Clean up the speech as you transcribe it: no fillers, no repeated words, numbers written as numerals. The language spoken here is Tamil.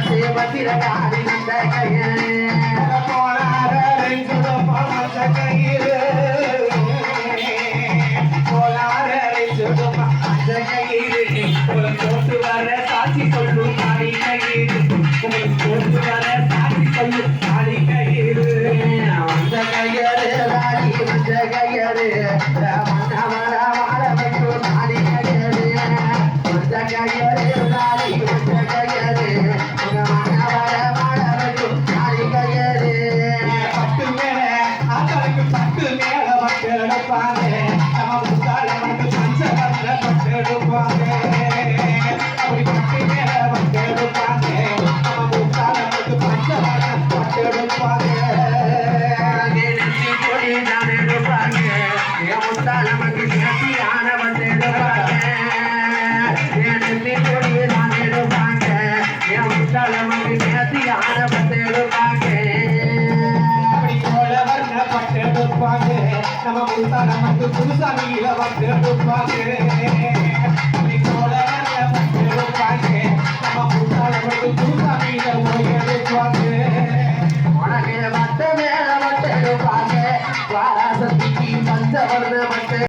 சேவத்திரகாரி நந்த கையனே போட்டு வர சாட்சி சொல்லும் காளி கயிறு போட்டு வர சாட்சி சொல்லும் காளி கயிறு வந்த கையறு ராணி வந்த கையறு மன்னவர வாழ வைக்கும் காளி கயிறு வந்த கையறு ராணி வந்த கையறு மன்னவர வாழ வைக்கும் காளி கயிறு பட்டு மேல ஆத்தலுக்கு பட்டு மேல மக்கள் எடுப்பாங்க நம்ம முத்தாள மக்கள் பஞ்சவர்ண மக்கள் எடுப்பாங்க அப்படி பட்டு மேல மக்கள் எடுப்பாங்க நம்ம முத்தாள மக்கள் பஞ்சவர்ண மக்கள் எடுப்பாங்க கொடி நான் எடுப்பாங்க என் முத்தாள மக்கள் நேர்த்தியான வந்து எடுப்பாங்க கொடி நான் எடுப்பாங்க என் முத்தாள மக்கள் நேர்த்தியான வந்து எடுப்பாங்க நம்ம முத்தாள மக்கள் புதுசாமியில வந்து எடுப்பாங்க